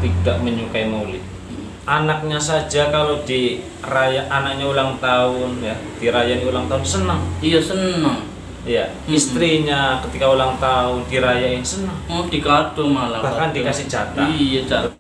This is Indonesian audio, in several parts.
tidak menyukai maulid. Anaknya saja kalau anaknya ulang tahun ya, dirayain ulang tahun senang. Iya senang. Iya, istrinya ketika ulang tahun dirayain senang. Mau dikado malah. Bahkan dikasih jatah. Iya jatah.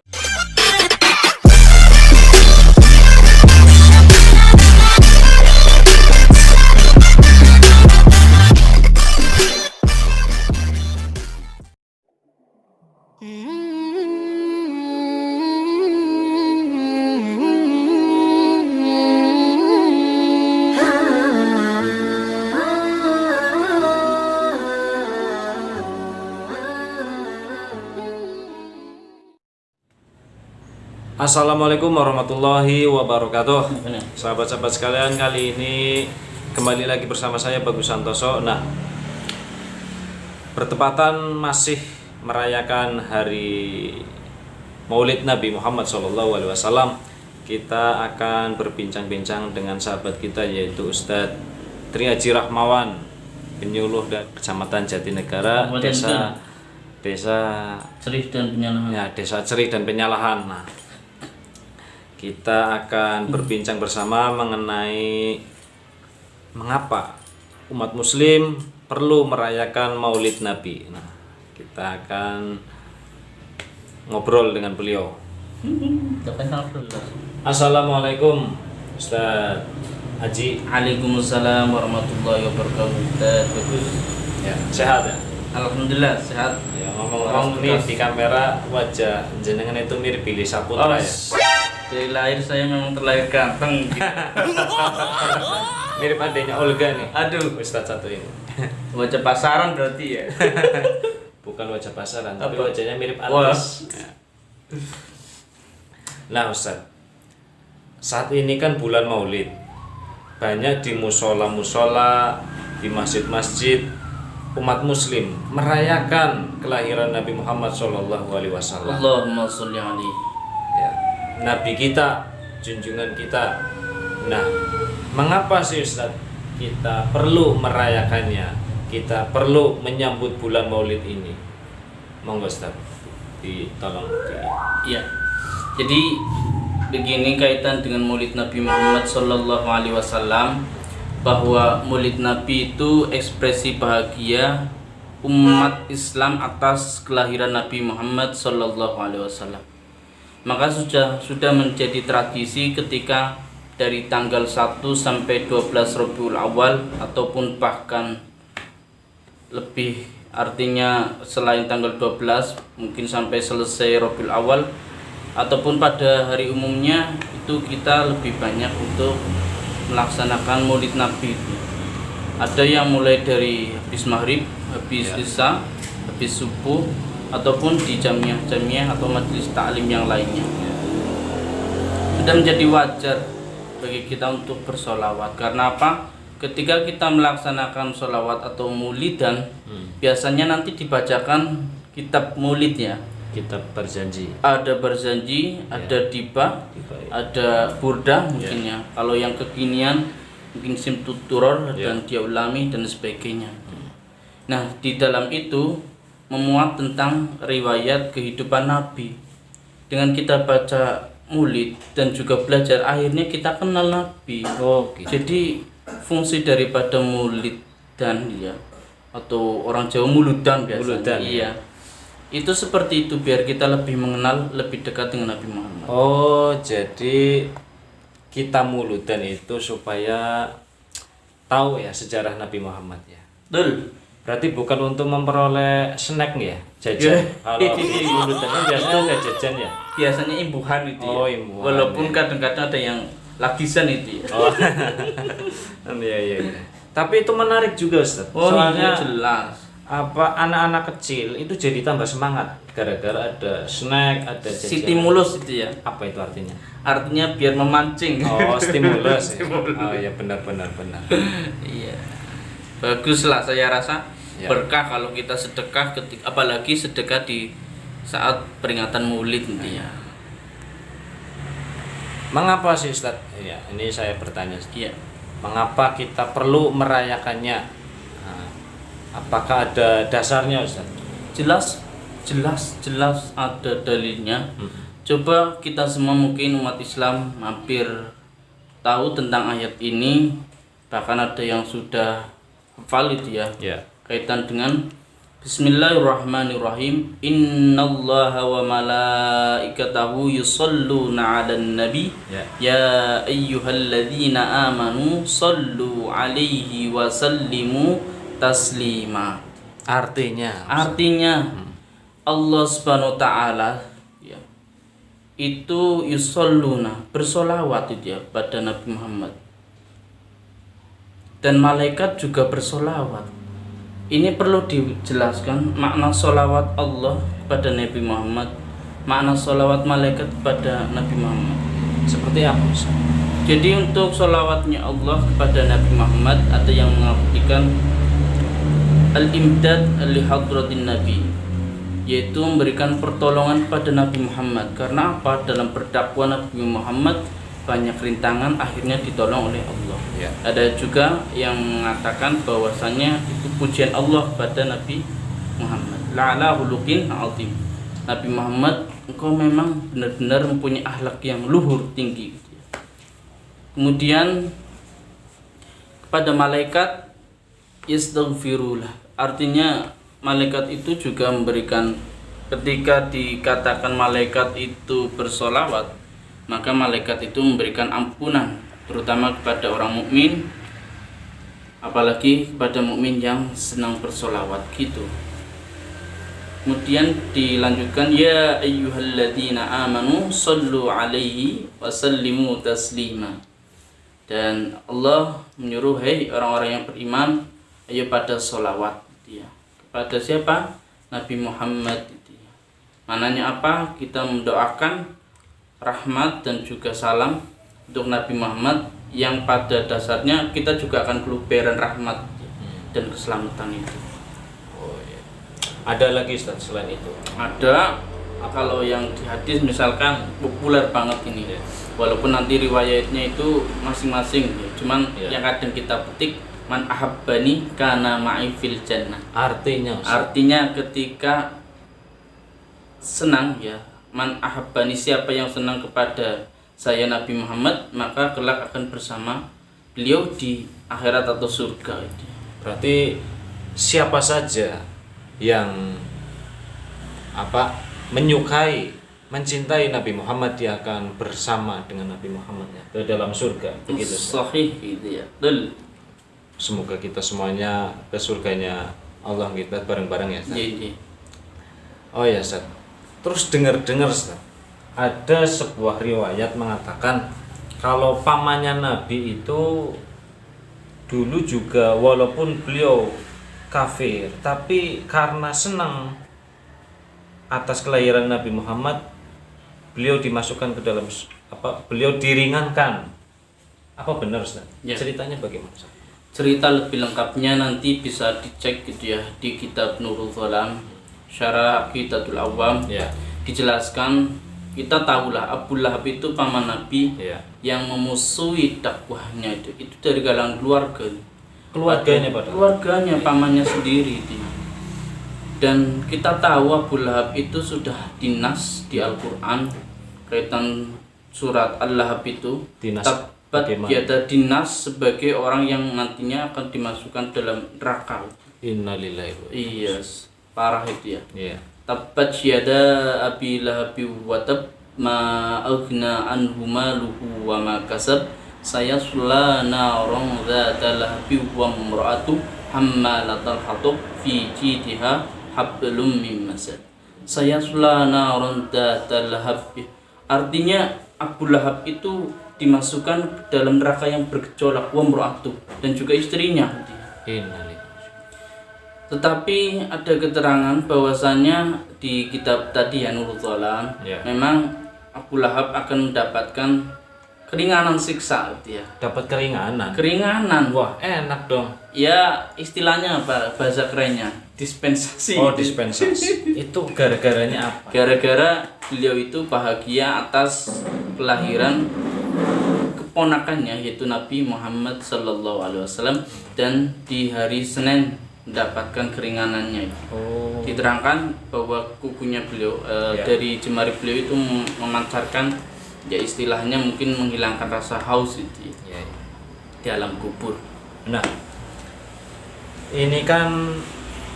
Assalamualaikum warahmatullahi wabarakatuh. Benar. Sahabat-sahabat sekalian, kali ini kembali lagi bersama saya Bagus Santoso. Nah, bertepatan masih merayakan hari Maulid Nabi Muhammad SAW, kita akan berbincang-bincang dengan sahabat kita yaitu Ustadz Tri Haji Rahmawan, penyuluh dari Kecamatan Jatinegara, desa Cerih dan Penyalahan. ya, desa Cerih dan Penyalahan. Nah, kita akan berbincang bersama mengenai mengapa umat muslim perlu merayakan Maulid Nabi. Nah, kita akan ngobrol dengan beliau. Assalamualaikum Ustaz Haji. Waalaikumsalam warahmatullahi wabarakatuh. Bagus. Ya, sehat ya? Alhamdulillah sehat. Ya, ngomong-ngomong nih di kamera wajah jenengan itu mirip Billy Saputra ya. Dari lahir saya memang terlahir ganteng. Mirip adanya Olga nih. Aduh, Ustaz satu ini. wajah pasaran berarti ya. Bukan wajah pasaran, tapi Apa? wajahnya mirip Wah. artis. Ya. Nah Ustaz, saat ini kan bulan Maulid. Banyak di musola-musola, di masjid-masjid, umat muslim merayakan kelahiran Nabi Muhammad SAW. Allahumma sholli alaihi. Ya, Nabi kita, junjungan kita. Nah, mengapa sih Ustaz kita perlu merayakannya? Kita perlu menyambut bulan Maulid ini. Monggo Ustaz, ditolong. Iya. Jadi begini kaitan dengan Maulid Nabi Muhammad Sallallahu Alaihi Wasallam, bahwa Maulid Nabi itu ekspresi bahagia umat Islam atas kelahiran Nabi Muhammad Sallallahu Alaihi Wasallam. Maka sudah menjadi tradisi ketika dari tanggal 1 sampai 12 Rabiul Awal ataupun bahkan lebih, artinya selain tanggal 12 mungkin sampai selesai Rabiul Awal ataupun pada hari umumnya, itu kita lebih banyak untuk melaksanakan Maulid Nabi itu. Ada yang mulai dari habis maghrib, habis isya, habis subuh, ataupun di jamiah-jamiah atau majelis taklim yang lainnya. Sudah menjadi wajar bagi kita untuk bersolawat. Karena apa? Ketika kita melaksanakan solawat atau maulidan, biasanya nanti dibacakan kitab maulid ya. Kita berjanji. Ada berjanji, ada dibah, ada burdah mungkin ya. Kalau yang kekinian mungkin simtuturor dan diaulami dan sebagainya. Nah, di dalam itu memuat tentang riwayat kehidupan Nabi. Dengan kita baca maulid dan juga belajar, akhirnya kita kenal Nabi. Oke. Jadi fungsi daripada maulid dan ya, atau orang Jawa muludan biasanya. Muludan, iya. Itu seperti itu biar kita lebih mengenal, lebih dekat dengan Nabi Muhammad. Oh, jadi kita muludan itu supaya tahu ya sejarah Nabi Muhammad ya. Betul. Berarti bukan untuk memperoleh snack ya, jajan. Kalau muludan kan biasanya ada jajan ya. Biasanya imbuhan itu Oh, ya. imbuhan, Walaupun ya. kadang-kadang ada yang lakisan itu ya. Oh. Iya. Tapi itu menarik juga Ustaz. Oh, Soalnya iya, jelas. apa anak-anak kecil itu jadi tambah semangat gara-gara ada snack, ada jajan. Stimulus itu ya. Apa itu artinya? Artinya biar memancing. Oh, stimulus. Ya? Stimulus. Oh ya, benar. Iya. Baguslah saya rasa. Ya. Berkah kalau kita sedekah, apalagi sedekah di saat peringatan Maulid nanti ya. Mengapa sih Ustaz? Ya, ini saya bertanya. Iya. Mengapa kita perlu merayakannya? Nah, apakah ada dasarnya Ustaz? Jelas ada dalilnya. Coba kita semua mungkin umat Islam hampir tahu tentang ayat ini, bahkan ada yang sudah hafal itu ya. Kaitan dengan Bismillahirrahmanirrahim. Innallaha wa malaikatahu yusholluna 'alan nabi. Ya ayyuhalladzina amanu shollu 'alaihi wa sallimu taslima. Artinya Allah Subhanahu wa taala ya, itu yusholluna, bersolawat itu ya pada Nabi Muhammad. Dan malaikat juga bersolawat. Ini perlu dijelaskan makna solawat Allah kepada Nabi Muhammad, makna solawat malaikat kepada Nabi Muhammad. Seperti apa, Ustaz? Jadi untuk solawatnya Allah kepada Nabi Muhammad ada yang mengartikan al-imdad li hadratin Nabi, yaitu memberikan pertolongan kepada Nabi Muhammad. Karena apa? Dalam berdakwah Nabi Muhammad banyak rintangan, akhirnya ditolong oleh Allah. Ada juga yang mengatakan bahwasanya itu pujian Allah kepada Nabi Muhammad. La'ala hulukin azim. Nabi Muhammad, engkau memang benar-benar mempunyai akhlak yang luhur tinggi. Kemudian kepada malaikat yastaghfirullah. Artinya malaikat itu juga memberikan, ketika dikatakan malaikat itu bersolawat, maka malaikat itu memberikan ampunan, terutama kepada orang mukmin, apalagi kepada mukmin yang senang bersolawat gitu. Kemudian dilanjutkan, ya ayyuhalladzina amanu sallu alaihi wa sallimu taslima. Dan Allah menyuruh, hai orang-orang yang beriman, ayo pada solawat ya. Kepada siapa? Nabi Muhammad itu ya. Mananya apa? Kita mendoakan rahmat dan juga salam untuk Nabi Muhammad, yang pada dasarnya kita juga akan keluberan rahmat dan keselamatan itu. Ada lagi, Ustaz, selain itu? Ada. Kalau yang di hadis misalkan populer banget ini, walaupun nanti riwayatnya itu masing-masing ya. Cuman yang kadang kita petik, man ahabbani kana ma'i fil jannah. Artinya ketika senang ya, man ahabbani, siapa yang senang kepada saya Nabi Muhammad, maka kelak akan bersama beliau di akhirat atau surga. Berarti siapa saja yang menyukai, mencintai Nabi Muhammad, dia akan bersama dengan Nabi Muhammad ya, ke dalam surga, begitu. Sahih gitu ya. Semoga kita semuanya ke surganya Allah kita bareng-bareng ya, Ustaz. Iya. Oh ya, Ustaz. Terus dengar-dengar, Ustaz, ada sebuah riwayat mengatakan kalau pamannya Nabi itu dulu juga, walaupun beliau kafir, tapi karena senang atas kelahiran Nabi Muhammad, beliau dimasukkan ke dalam beliau diringankan. Apa benar, Ustaz? Ya. Ceritanya bagaimana, Ustaz? Cerita lebih lengkapnya nanti bisa dicek gitu ya di kitab Nurul Zalam, Syarah Aqidatul Awam. Dijelaskan, kita tahulah Abu Lahab itu paman Nabi yang memusuhi dakwahnya itu dari kalangan keluarganya pamannya sendiri itu. Dan kita tahu Abu Lahab itu sudah dinas di Al-Quran, kaitan surat Al-Lahab itu tabat yada dinas, sebagai orang yang nantinya akan dimasukkan dalam neraka. Innalillahi wa iya, parah itu ya. Tabat yada abi lahabi wa tab ma aghna anhu maluhu wa ma kasab sayasla naran dzata lahabi wa imra'atu hammalatal hatab fi jidha hablum min masad. Sayasla naran dzata lahabi, artinya Abu Lahab itu dimasukkan ke dalam neraka yang bergejolak, wa imra'atu, dan juga istrinya. Tetapi ada keterangan bahwasanya di kitab tadi ya, Nurul Zalam, memang Abu Lahab akan mendapatkan keringanan siksa gitu ya. Dapat keringanan. Wah, enak dong. Ya, istilahnya apa? Bahasa kerennya dispensasi. Oh, dispensasi. Itu gara-garanya apa? Gara-gara beliau itu bahagia atas kelahiran keponakannya, yaitu Nabi Muhammad sallallahu alaihi wasallam, dan di hari Senin mendapatkan keringanannya. Oh. Diterangkan bahwa kukunya beliau Ya. dari jemari beliau itu memancarkan, ya istilahnya mungkin menghilangkan rasa haus itu Ya, ya. di alam kubur. Nah, ini kan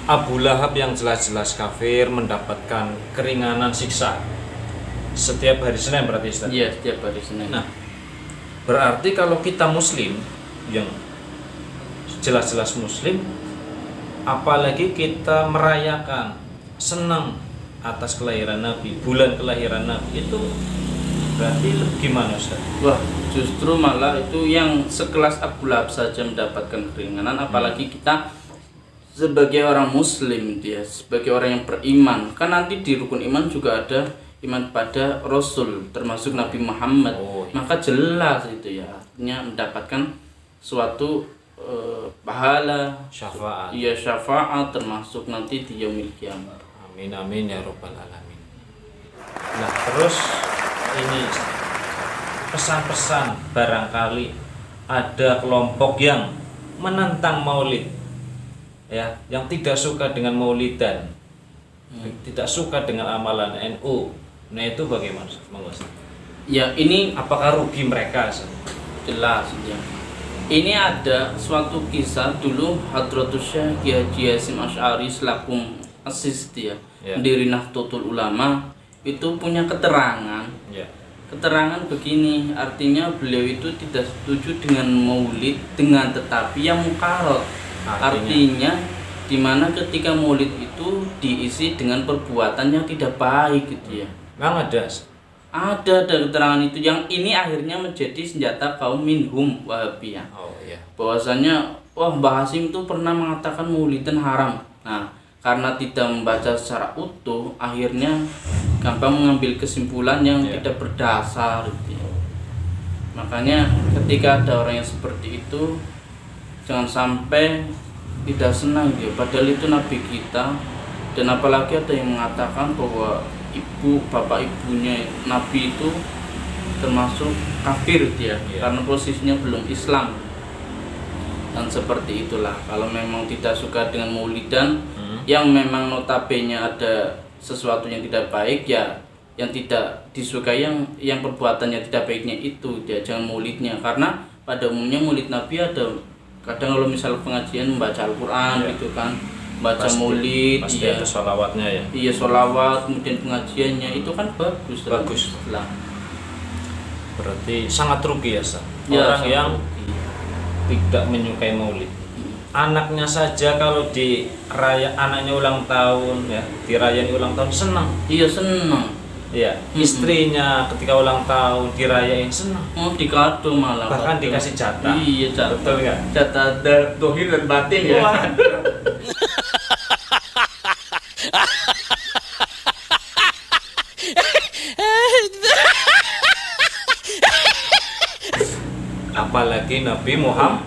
Abu Lahab yang jelas-jelas kafir mendapatkan keringanan siksa setiap hari Senin berarti Ustaz? Iya, setiap hari Senin. Nah, berarti kalau kita muslim yang jelas-jelas muslim, apalagi kita merayakan senang atas kelahiran Nabi, bulan kelahiran Nabi, itu berarti gimana Ustaz? Wah, justru malah itu yang sekelas Abu Lahab saja mendapatkan keringanan, apalagi kita sebagai orang muslim, dia sebagai orang yang beriman. Kan nanti di rukun iman juga ada iman pada Rasul, termasuk Nabi Muhammad. Oh, iya. Maka jelas itu ya, artinya mendapatkan suatu pahala, Syafaat. iya syafaat, termasuk nanti di yaumil qiyamah. Amin amin ya robbal alamin. Nah, terus ini pesan-pesan, barangkali ada kelompok yang menentang maulid, ya, yang tidak suka dengan maulidan, tidak suka dengan amalan NU. Nah, itu bagaimana Monggo? Ya ini Apakah rugi mereka? jelas ya. Ini ada suatu kisah dulu Hadratus Syekh Kiai Haji Hasyim Asy'ari selaku asis dia, Ya. pendiri Nahdlatul Ulama, itu punya keterangan. Ya. Keterangan begini, artinya beliau itu tidak setuju dengan maulid, dengan tetapi yang mukarot. Artinya dimana ketika maulid itu diisi dengan perbuatan yang tidak baik gitu ya. Memang ada. Ada keterangan itu, yang ini akhirnya menjadi senjata kaum minhum Wahabiyah. Oh iya. Bahwasanya Mbah Hasyim itu pernah mengatakan maulidan haram. Nah, karena tidak membaca secara utuh, akhirnya gampang mengambil kesimpulan yang tidak berdasar gitu ya. Makanya ketika ada orang yang seperti itu, jangan sampai tidak senang ya, padahal itu nabi kita. Dan apalagi ada yang mengatakan bahwa bapak ibunya nabi itu termasuk kafir dia, karena posisinya belum Islam. Dan seperti itulah, kalau memang tidak suka dengan maulidan, yang memang notabene ada sesuatu yang tidak baik, ya yang tidak disukai, yang perbuatannya tidak baiknya itu, ya jangan maulidnya. Karena pada umumnya maulid nabi ada, kadang kalau misal pengajian membaca Al-Quran gitu kan, baca maulid, pasti iya, ada sholawatnya ya. iya sholawat, kemudian pengajiannya itu kan bagus. Lah. Berarti sangat rugi ya, Ustaz. Ya, Orang sangat yang rugi. tidak menyukai maulid. Anaknya saja kalau anaknya ulang tahun ya, dirayain ulang tahun senang. Iya senang. Iya, istrinya ketika ulang tahun dirayain senang. Dikado malah. Bahkan dikasih jatah. Iya jatah. Betul nggak? Jatah dohir dan batin ya. Apalagi Nabi Muhammad.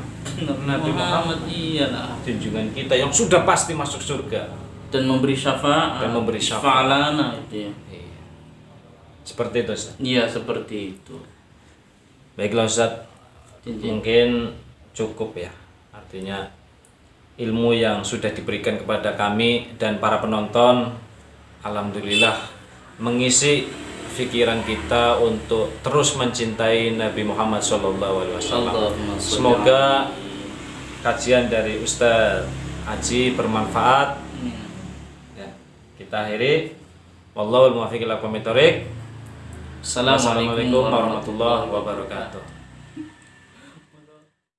Nabi Muhammad, iya lah. junjungan kita yang sudah pasti masuk surga Dan memberi syafaat. dan memberi syafaat. Fa'alana itu ya. Iya. Seperti itu, Ustaz. Iya seperti itu. Baiklah Ustaz, Cincin. mungkin cukup ya. Artinya ilmu yang sudah diberikan kepada kami dan para penonton, alhamdulillah mengisi pikiran kita untuk terus mencintai Nabi Muhammad SAW. Allahumma sholli Semoga kajian dari Ustaz Haji bermanfaat. Ya, kita akhiri. Wallahul muwaffiq ila aqwamit thoriq. Assalamualaikum Wassalamualaikum warahmatullahi wabarakatuh.